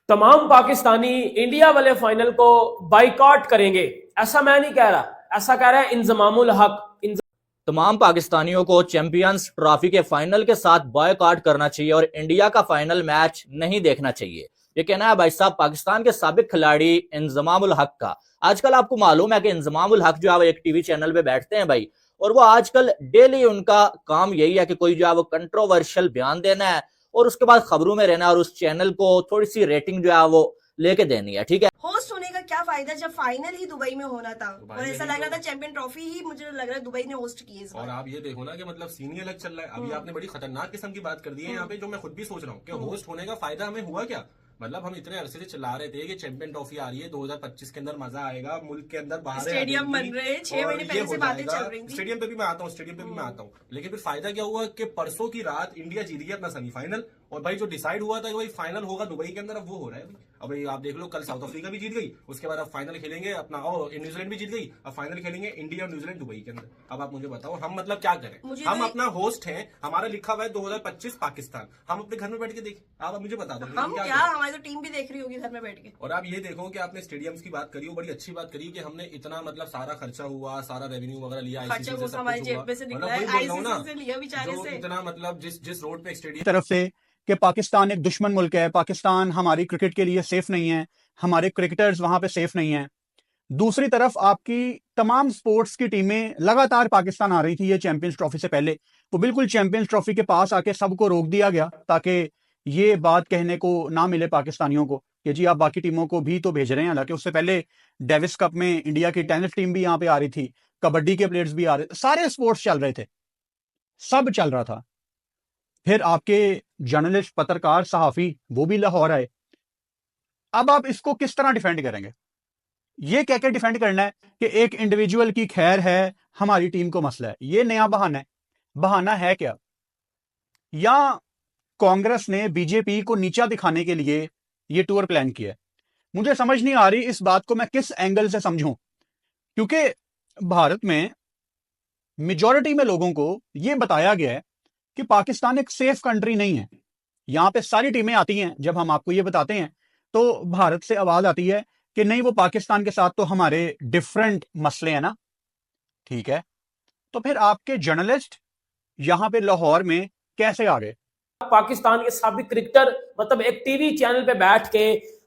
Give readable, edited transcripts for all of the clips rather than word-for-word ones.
तमाम पाकिस्तानी इंडिया वाले फाइनल को बाइकआउट करेंगे, ऐसा मैं नहीं कह रहा, ऐसा कह रहा है इंजमामुल हक। तमाम पाकिस्तानियों को चैंपियंस ट्रॉफी के फाइनल के साथ बॉयकॉट करना चाहिए और इंडिया का फाइनल मैच नहीं देखना चाहिए। ये कहना है भाई साहब पाकिस्तान के साबिक खिलाड़ी इंजमामुल हक का। आजकल आपको मालूम है कि इंजमामुल हक जो है वो एक टीवी चैनल पे बैठते हैं भाई, और वो आजकल डेली उनका काम यही है कि कोई जो है वो कंट्रोवर्शियल बयान देना है और उसके बाद खबरों में रहना है और उस चैनल को थोड़ी सी रेटिंग जो है वो लेके देनी है। ठीक है, होस्ट होने का क्या फायदा जब फाइनल ही दुबई में होना था और ऐसा लग रहा था चैंपियन ट्रॉफी ही मुझे लग रहा है दुबई ने होस्ट की इस बार। और आप ये देखो ना कि मतलब सीन ही अलग चल रहा है। अभी आपने बड़ी खतरनाक किस्म की बात कर दी है यहाँ पे, जो मैं खुद भी सोच रहा हूँ कि होस्ट होने का फायदा हमें हुआ क्या। मतलब हम इतने अरसे से चला रहे थे कि चैंपियन ट्रॉफी आ रही है 2025 के अंदर, मजा आएगा, मुल्क के अंदर बाहर स्टेडियम बन रहे हैं, 6 महीने पहले से बातें चल रही थी। स्टेडियम पे भी मैं आता हूँ, स्टेडियम पे भी मैं आता हूँ, लेकिन फिर फायदा क्या हुआ कि परसों की रात इंडिया जीत गया अपना सेमीफाइनल। और भाई जो डिसाइड हुआ था कि भाई फाइनल होगा दुबई के अंदर, अब वो हो रहा है भाई। अब भाई आप देख लो, कल साउथ अफ्रीका भी जीत गई, उसके बाद अब फाइनल खेलेंगे अपना, और न्यूजीलैंड भी जीत गई, अब फाइनल खेलेंगे इंडिया और न्यूजीलैंड दुबई के अंदर। अब आप मुझे बताओ हम मतलब क्या करें। हम अपना होस्ट हैं, हमारा लिखा हुआ है 2025 पाकिस्तान, हम अपने घर में बैठ के देखें। आप अब मुझे बता दो हम क्या, हमारी तो टीम भी देख रही होगी घर में बैठ के। और आप ये देखो कि आपने स्टेडियम्स की बात करी, बड़ी अच्छी बात करी कि हमने इतना मतलब सारा खर्चा हुआ, सारा रेवेन्यू वगैरह लिया, हमारी जेब में से निकला है, आईसीसी से लिया बेचारे से। इतना मतलब जिस रोड पे स्टेडियम तरफ से कि पाकिस्तान एक दुश्मन मुल्क है, पाकिस्तान हमारी क्रिकेट के लिए सेफ नहीं है, हमारे क्रिकेटर्स वहां पे सेफ नहीं है। दूसरी तरफ आपकी तमाम स्पोर्ट्स की टीमें लगातार पाकिस्तान आ रही थी ये चैंपियंस ट्रॉफी से पहले, वो बिल्कुल चैंपियंस ट्रॉफी के पास आके सबको रोक दिया गया ताकि ये बात कहने को ना मिले पाकिस्तानियों को कि जी आप बाकी टीमों को भी तो भेज रहे हैं। हालांकि उससे पहले डेविस कप में इंडिया की टेनिस टीम भी यहाँ पे आ रही थी, कबड्डी के प्लेयर्स भी आ रहे थे, सारे स्पोर्ट्स चल रहे थे, सब चल रहा था। फिर आपके जर्नलिस्ट, पत्रकार, सहाफी वो भी लाहौर आए। अब आप इसको किस तरह डिफेंड करेंगे? ये कह के डिफेंड करना है कि एक इंडिविजुअल की खैर है, हमारी टीम को मसला है, ये नया बहाना है। बहाना है क्या? या कांग्रेस ने बीजेपी को नीचा दिखाने के लिए ये टूर प्लान किया है? मुझे समझ नहीं आ रही इस बात को मैं किस एंगल से समझूं, क्योंकि भारत में मेजॉरिटी में लोगों को यह बताया गया है कि पाकिस्तान एक सेफ कंट्री नहीं है। यहां पे सारी टीमें आती हैं, जब हम आपको ये बताते हैं तो भारत से आवाज आती है कि नहीं वो पाकिस्तान के साथ तो हमारे डिफरेंट मसले हैं ना। ठीक है, तो फिर आपके जर्नलिस्ट यहां पे लाहौर में कैसे आ गए? पाकिस्तान के साबिक क्रिकेटर मतलब एक टीवी चैनल पे बैठ के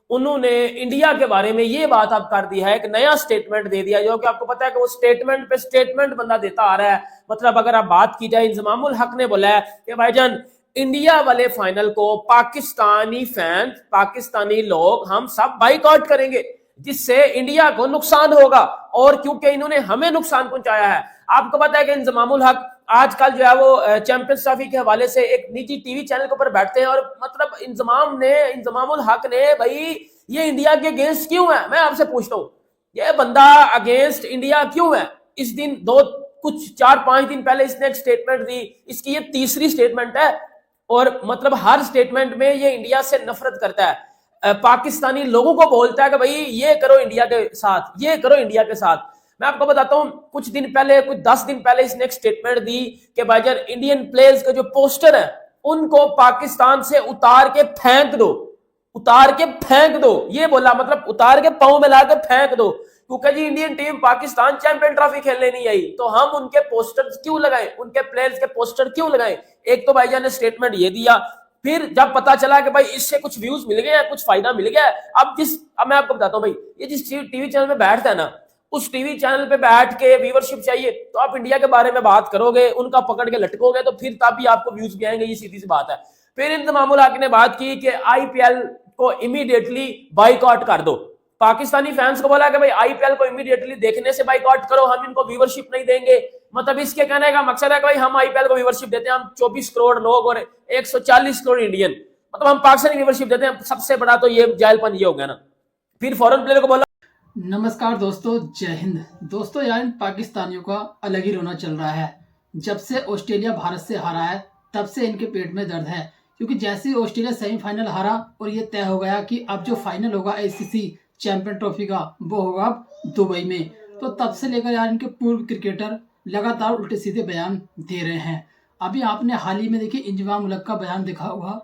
उन्होंने इंडिया के बारे में ये बात अब कर दी है, एक नया स्टेटमेंट दे दिया, जो कि आपको पता है कि वो स्टेटमेंट पे स्टेटमेंट बंदा देता आ रहा है। मतलब अगर आप बात की जाए, इंजमामुल हक ने बोला है कि भाईजान इंडिया वाले फाइनल को पाकिस्तानी फैंस, पाकिस्तानी लोग हम सब बाइकआउट करेंगे, जिससे इंडिया को नुकसान होगा, और क्योंकि इन्होंने हमें नुकसान पहुंचाया है। आपको पता है कि इंजमामुल हक आजकल जो है वो चैंपियंस ट्रॉफी के हवाले से एक निजी टीवी चैनल के ऊपर बैठते हैं, और मतलब इंजमामुल हक ने भाई ये इंडिया के अगेंस्ट क्यों है? मैं आपसे पूछता हूँ, ये बंदा अगेंस्ट इंडिया क्यों है? इस दिन कुछ 4-5 दिन पहले इसने एक स्टेटमेंट दी, इसकी ये तीसरी स्टेटमेंट है, और मतलब हर स्टेटमेंट में ये इंडिया से नफरत करता है, पाकिस्तानी लोगों को बोलता है कि भाई ये करो इंडिया के साथ, ये करो इंडिया के साथ। मैं आपको बताता हूं, कुछ 10 दिन पहले इसने एक स्टेटमेंट दी कि भाईजान इंडियन प्लेयर्स के जो पोस्टर है उनको पाकिस्तान से उतार के फेंक दो, उतार के फेंक दो, ये बोला, मतलब उतार के पांव में लाकर फेंक दो, क्योंकि जी Indian team Pakistan champion trophy खेलने नहीं आई, तो हम उनके पोस्टर क्यों लगाएं, उनके प्लेयर्स के पोस्टर क्यों लगाएं। एक तो भाईजान ने स्टेटमेंट ये दिया। फिर जब पता चला कि भाई इससे कुछ व्यूज मिल गए, कुछ फायदा मिल गया, अब मैं आपको बताता हूं भाई, ये जिस टीवी चैनल में बैठता है ना, उस टीवी चैनल पे बैठ के व्यूवरशिप चाहिए, तो आप इंडिया के बारे में बात करोगे, उनका पकड़ के लटकोगे, तो फिर तभी आपको व्यूज भी आएंगे, ये सीधी सी बात है। फिर इंजमामुल हक ने बात की कि आईपीएल को इमीडिएटली बाइकआउट कर दो, पाकिस्तानी फैंस को बोला कि भाई आईपीएल को इमीडिएटली देखने से बाइकआउट करो, हम इनको व्यूवरशिप नहीं देंगे। मतलब इसके कहने का मकसद है कि भाई हम आईपीएल को व्यूवरशिप देते हैं, हम 24 करोड़ लोग और 140 करोड़ इंडियन, मतलब हम पाकिस्तानी व्यूवरशिप देते हैं, सबसे बड़ा तो ये जायलपन ये हो गया ना। फिर फॉरेन प्लेयर को बोला। नमस्कार दोस्तों, जय हिंद दोस्तों। यार पाकिस्तानियों का अलग ही रोना चल रहा है। जब से ऑस्ट्रेलिया भारत से हारा है तब से इनके पेट में दर्द है, क्योंकि जैसे ही ऑस्ट्रेलिया सेमीफाइनल हारा और ये तय हो गया कि अब जो फाइनल होगा आईसीसी चैंपियन ट्रॉफी का वो होगा अब दुबई में, तो तब से लेकर यार इनके पूर्व क्रिकेटर लगातार उल्टे सीधे बयान दे रहे हैं। अभी आपने हाल ही में देखिए इंजमामुल हक का बयान देखा होगा,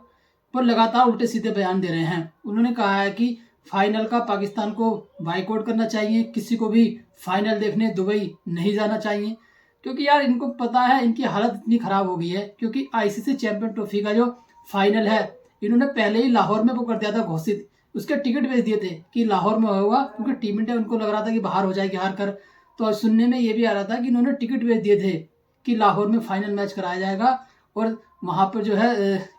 वो लगातार उल्टे सीधे बयान दे रहे हैं। उन्होंने कहा है कि फाइनल का पाकिस्तान को बाइकआउट करना चाहिए, किसी को भी फाइनल देखने दुबई नहीं जाना चाहिए, क्योंकि यार इनको पता है इनकी हालत इतनी खराब हो गई है। क्योंकि आईसीसी चैंपियन ट्रॉफी का जो फाइनल है इन्होंने पहले ही लाहौर में वो कर दिया था घोषित, उसके टिकट भेज दिए थे कि लाहौर में होगा, क्योंकि टीम इंडिया उनको लग रहा था कि बाहर हो जाएगी हार कर। तो सुनने में ये भी आ रहा था कि इन्होंने टिकट भेज दिए थे कि लाहौर में फाइनल मैच कराया जाएगा और वहां पर जो है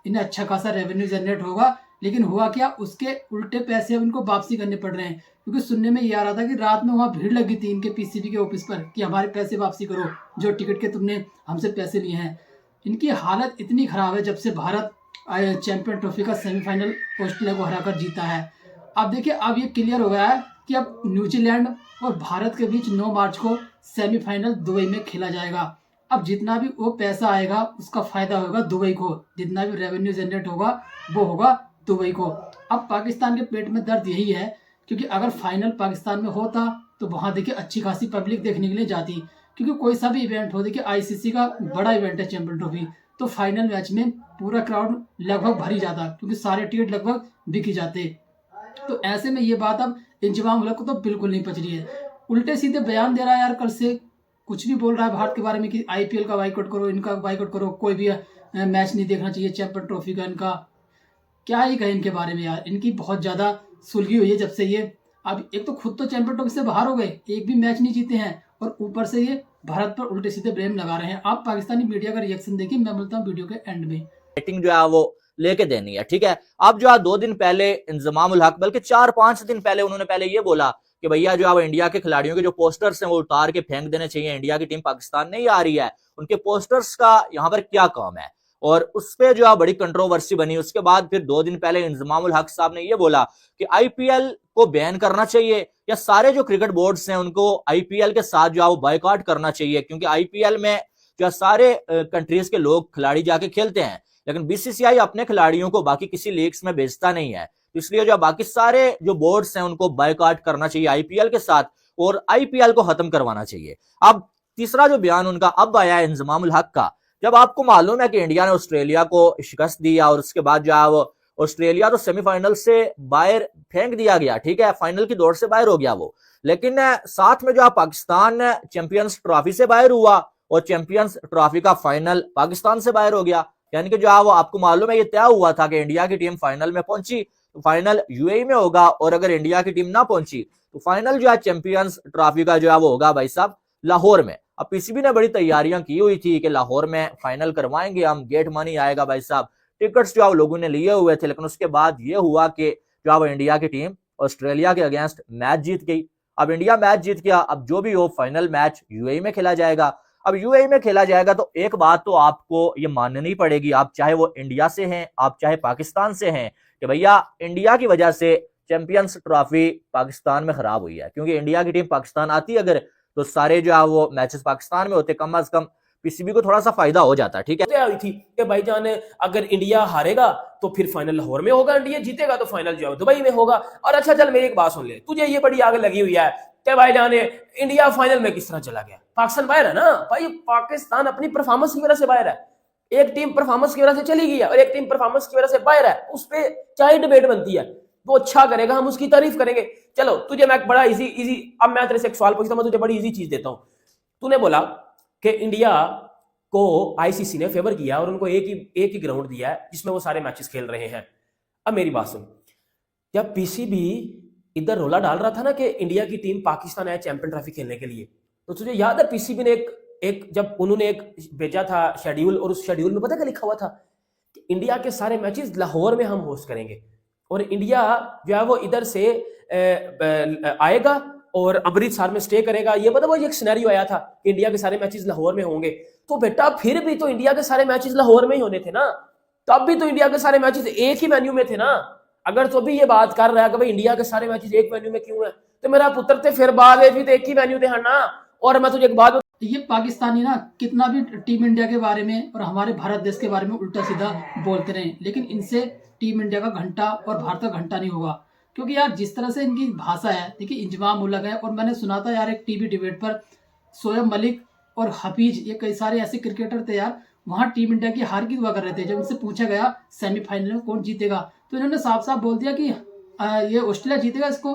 इन्हें अच्छा खासा रेवेन्यू जनरेट होगा। लेकिन हुआ क्या, उसके उल्टे पैसे अब इनको वापसी करने पड़ रहे हैं, क्योंकि सुनने में ये आ रहा था कि रात में वहाँ भीड़ लगी थी इनके पीसीबी के ऑफिस पर कि हमारे पैसे वापसी करो, जो टिकट के तुमने हमसे पैसे लिए हैं। इनकी हालत इतनी खराब है जब से भारत चैंपियन ट्रॉफी का सेमीफाइनल ऑस्ट्रेलिया को हराकर जीता है। अब देखिए, अब ये क्लियर हो गया है कि अब न्यूजीलैंड और भारत के बीच 9 मार्च को सेमीफाइनल दुबई में खेला जाएगा। अब जितना भी वो पैसा आएगा उसका फायदा होगा दुबई को, जितना भी रेवेन्यू जनरेट होगा वो होगा दुबई को। अब पाकिस्तान के पेट में दर्द यही है, क्योंकि अगर फाइनल पाकिस्तान में होता तो वहां देखिए अच्छी खासी पब्लिक देखने के लिए जाती, क्योंकि कोई सा भी इवेंट हो, देखिए आईसीसी का बड़ा इवेंट है चैंपियन ट्रॉफी, तो फाइनल मैच में पूरा क्राउड लगभग भर ही जाता, क्योंकि सारे टिकट लगभग बिक ही जाते। तो ऐसे में ये बात अब इंजमाम उल हक को तो बिल्कुल नहीं पच रही है। उल्टे सीधे बयान दे रहा है यार, कल से कुछ भी बोल रहा है भारत के बारे में कि आईपीएल का बाइकआउट करो, इनका बाइकआउट करो, कोई भी मैच नहीं देखना चाहिए चैंपियन ट्रॉफी का। इनका क्या ही कहें इनके बारे में यार, इनकी बहुत ज्यादा सुलगी हुई है जब से ये, अब एक तो खुद तो चैंपियन ट्रॉफी से बाहर हो गए, एक भी मैच नहीं जीते हैं, और ऊपर से ये भारत पर उल्टे सीधे ब्लेम लगा रहे हैं। आप पाकिस्तानी मीडिया का रिएक्शन देखिए, मैं बोलता हूँ वीडियो के एंड में। रेटिंग जो है वो लेके देनी है, ठीक है। अब जो है 2 दिन पहले इंजमाम उल हक, बल्कि 4-5 दिन पहले उन्होंने पहले ये बोला कि भैया जो है इंडिया के खिलाड़ियों के जो पोस्टर्स हैं वो उतार के फेंक देने चाहिए, इंडिया की टीम पाकिस्तान नहीं आ रही है, उनके पोस्टर्स का यहाँ पर क्या काम है, और उस पे जो है बड़ी कंट्रोवर्सी बनी। उसके बाद फिर 2 दिन पहले इंजमाम उल हक साहब ने ये बोला कि आईपीएल को बैन करना चाहिए, या सारे जो क्रिकेट बोर्ड्स हैं उनको आईपीएल के साथ जो है वो बायकॉट करना चाहिए, क्योंकि आईपीएल में जो सारे कंट्रीज के लोग खिलाड़ी जाके खेलते हैं, लेकिन बीसीसीआई अपने खिलाड़ियों को बाकी किसी लीग्स में भेजता नहीं है, तो इसलिए जो बाकी सारे जो बोर्ड्स हैं उनको बायकॉट करना चाहिए आईपीएल के साथ, और आईपीएल को खत्म करवाना चाहिए। अब तीसरा जो बयान उनका अब आया है इंजमाम उल हक का, जब आपको मालूम है कि इंडिया ने ऑस्ट्रेलिया को शिकस्त दिया और उसके बाद जो है वो ऑस्ट्रेलिया तो सेमीफाइनल से बाहर फेंक दिया गया, ठीक है, फाइनल की दौड़ से बाहर हो गया वो, लेकिन साथ में जो है पाकिस्तान चैंपियंस ट्रॉफी से बाहर हुआ और चैंपियंस ट्रॉफी का फाइनल पाकिस्तान से बाहर हो गया। यानी कि जो है वो आपको मालूम है ये तय हुआ था कि इंडिया की टीम फाइनल में पहुंची तो फाइनल यूएई में होगा, और अगर इंडिया की टीम ना पहुंची तो फाइनल जो है चैंपियंस ट्रॉफी का जो है वो होगा भाई साहब लाहौर में। अब पीसीबी ने बड़ी तैयारियां की हुई थी कि लाहौर में फाइनल करवाएंगे हम, गेट मनी आएगा भाई साहब, टिकट्स जो है लोगों ने लिए हुए थे, लेकिन उसके बाद ये हुआ कि जो है इंडिया की टीम ऑस्ट्रेलिया के अगेंस्ट मैच जीत गई। अब इंडिया मैच जीत गया, अब जो भी हो फाइनल मैच यूएई में खेला जाएगा। अब यूएई में खेला जाएगा तो एक बात तो आपको ये माननी पड़ेगी, आप चाहे वो इंडिया से हैं, आप चाहे पाकिस्तान से हैं, कि भैया इंडिया की वजह से चैंपियंस ट्रॉफी पाकिस्तान में खराब हुई है, क्योंकि इंडिया की टीम पाकिस्तान आती अगर तो सारे जो है वो मैचेस पाकिस्तान में होते, कम से कम पीसीबी को थोड़ा सा फायदा हो जाता, ठीक है। आई थी कि भाईजान अगर इंडिया हारेगा तो फिर फाइनल लाहौर में होगा, इंडिया जीतेगा तो फाइनल जो है दुबई में होगा। और अच्छा चल मेरी एक बात सुन ले, तुझे ये बड़ी आग लगी हुई है कि भाईजान इंडिया फाइनल में किस तरह चला गया, पाकिस्तान बाहर है ना भाई, पाकिस्तान अपनी परफॉर्मेंस की वजह से बाहर है, एक टीम परफॉर्मेंस की वजह से चली गई है और एक टीम परफॉर्मेंस की वजह से बाहर है, उस पर चाहे डिबेट बनती है, वो अच्छा करेगा हम उसकी तारीफ करेंगे। चलो तुझे मैं बड़ा इजी अब मैं तेरे से एक सवाल पूछता हूं, मैं तुझे बड़ी इजी चीज देता हूं। तूने बोला कि इंडिया को आईसीसी ने फेवर किया और उनको एक ही ग्राउंड दिया है जिसमें वो सारे मैचेस खेल रहे हैं। अब मेरी बात सुन, जब पीसीबी इधर रोला डाल रहा था ना कि इंडिया की टीम पाकिस्तान आया चैंपियन ट्रॉफी खेलने के लिए, तो तुझे याद है पीसीबी ने एक जब उन्होंने एक भेजा था शेड्यूल, और उस शेड्यूल में पता क्या लिखा हुआ था कि इंडिया के सारे मैचेस लाहौर में हम होस्ट करेंगे, और इंडिया जो है वो इधर से आएगा और अमृतसर में स्टे करेगा। ये पता वो एक सिनेरियो आया था कि इंडिया के सारे मैचेस लाहौर में होंगे। तो बेटा फिर भी तो इंडिया के सारे मैचेस लाहौर में ही होने थे ना, तब भी तो इंडिया के सारे मैचेस एक ही वेन्यू में थे ना। अगर तो भी ये बात कर रहा है कि भाई इंडिया के सारे मैचेस एक वेन्यू में क्यों है, तो मेरा पुत्र थे फिर बाद भी तो एक ही वेन्यू थे ना। और मैं तुझे एक बात, ये पाकिस्तानी ना कितना भी टीम इंडिया के बारे में और हमारे भारत देश के बारे में उल्टा सीधा बोलते रहे, लेकिन इनसे टीम इंडिया का घंटा और भारत का घंटा नहीं होगा। क्योंकि यार जिस तरह से इनकी भाषा है, देखिए इंजमाम उल हक है, और मैंने सुना था यार एक टीवी डिबेट पर शोएब मलिक और हफीज, ये कई सारे ऐसे क्रिकेटर थे यार, वहां टीम इंडिया की हार की दुआ कर रहे थे। जब उनसे पूछा गया सेमीफाइनल में कौन जीतेगा, तो इन्होंने साफ साफ बोल दिया कि ये ऑस्ट्रेलिया जीतेगा इसको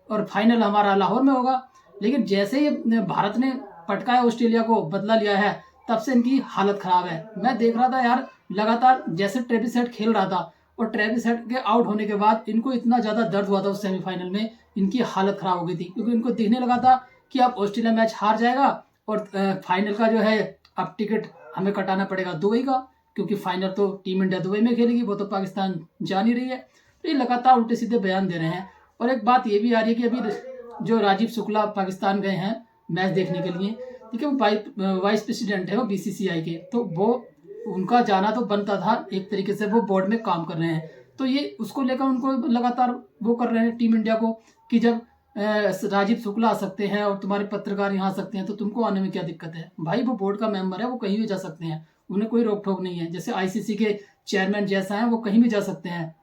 और फाइनल हमारा लाहौर में होगा। लेकिन जैसे ही भारत ने पटकाया ऑस्ट्रेलिया को, बदला लिया है, तब से इनकी हालत खराब है। मैं देख रहा था यार, लगातार जैसे ट्रेविस हेड खेल रहा था और ट्रेविस हेड के आउट होने के बाद इनको इतना ज्यादा दर्द हुआ था उस सेमीफाइनल में, इनकी हालत खराब हो गई थी, क्योंकि इनको दिखने लगा था कि अब ऑस्ट्रेलिया मैच हार जाएगा और फाइनल का जो है अब टिकट हमें कटाना पड़ेगा दुबई का, क्योंकि फाइनल तो टीम इंडिया दुबई में खेलेगी, वो तो पाकिस्तान जा नहीं रही है। तो ये लगातार उल्टे सीधे बयान दे रहे हैं। और एक बात ये भी आ रही है कि अभी जो राजीव शुक्ला पाकिस्तान गए हैं मैच देखने के लिए, ठीक है, वो वाइस प्रेसिडेंट है वो बीसीसीआई के, तो वो उनका जाना तो बनता था, एक तरीके से वो बोर्ड में काम कर रहे हैं। तो ये उसको लेकर उनको लगातार वो कर रहे हैं टीम इंडिया को कि जब राजीव शुक्ला आ सकते हैं और तुम्हारे पत्रकार यहाँ आ सकते हैं तो तुमको आने में क्या दिक्कत है। भाई वो बोर्ड का मेंबर है, वो कहीं भी जा सकते हैं, उन्हें कोई रोक टोक नहीं है। जैसे आईसीसी के चेयरमैन जैसा है वो कहीं भी जा सकते हैं।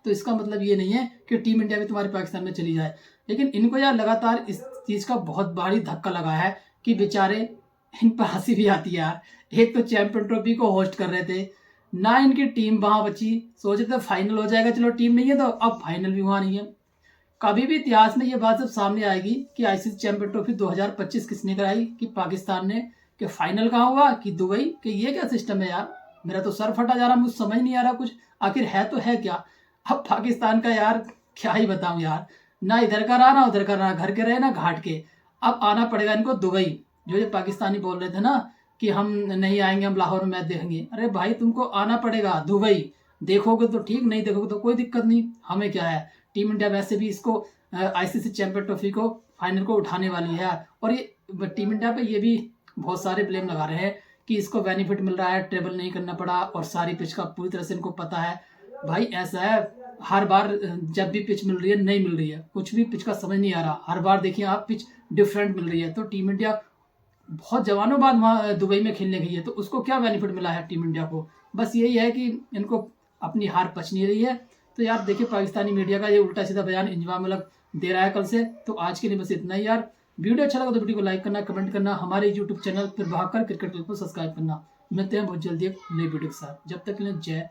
तो इसका मतलब ये नहीं है कि टीम इंडिया भी तुम्हारे पाकिस्तान में चली जाए। लेकिन इनको यार लगातार इस चीज का बहुत भारी धक्का लगा है कि बेचारे, इन पर हंसी भी आती है यार। एक तो चैंपियन ट्रॉफी को होस्ट कर रहे थे ना, इनकी टीम वहां बची, सोचे थे फाइनल हो जाएगा, चलो टीम नहीं है तो अब फाइनल भी वहां नहीं है। कभी भी इतिहास में ये बात जब सामने आएगी कि आईसीसी चैंपियन ट्रॉफी 2025 किसने कराई, कि पाकिस्तान ने, कि फाइनल कहाँ हुआ, कि दुबई, कि ये क्या सिस्टम है यार। मेरा तो सर फटा जा रहा, मुझे समझ नहीं आ रहा कुछ, आखिर है तो है क्या। अब पाकिस्तान का यार क्या ही बताऊं यार, ना इधर का रहा ना उधर का रहा, घर के रहे ना घाट के। अब आना पड़ेगा इनको दुबई। जो ये पाकिस्तानी बोल रहे थे ना कि हम नहीं आएंगे, हम लाहौर में मैच देखेंगे, अरे भाई तुमको आना पड़ेगा दुबई। देखोगे तो ठीक, नहीं देखोगे तो कोई दिक्कत नहीं, हमें क्या है। टीम इंडिया वैसे भी इसको आईसीसी चैंपियन ट्रॉफी को फाइनल को उठाने वाली है। और ये टीम इंडिया पे ये भी बहुत सारे ब्लेम लगा रहे हैं कि इसको बेनिफिट मिल रहा है, ट्रेवल नहीं करना पड़ा और सारी पिच का पूरी तरह से इनको पता है। भाई ऐसा है, हर बार जब भी पिच मिल रही है नहीं मिल रही है, कुछ भी पिच का समझ नहीं आ रहा। हर बार देखिए आप, पिच डिफरेंट मिल रही है। तो टीम इंडिया बहुत जवानों बाद वहाँ दुबई में खेलने गई है, तो उसको क्या बेनिफिट मिला है टीम इंडिया को। बस यही है कि इनको अपनी हार पच नहीं रही है। तो यार देखिए, पाकिस्तानी मीडिया का ये उल्टा सीधा बयान इंजमाम उल हक दे रहा है कल से। तो आज के लिए बस इतना ही यार। वीडियो अच्छा लगा तो वीडियो को लाइक करना, कमेंट करना, हमारे यूट्यूब चैनल पर भागकर क्रिकेट क्लिप को सब्सक्राइब करना। मिलते हैं बहुत जल्दी एक नई वीडियो के साथ, जब तक के लिए जय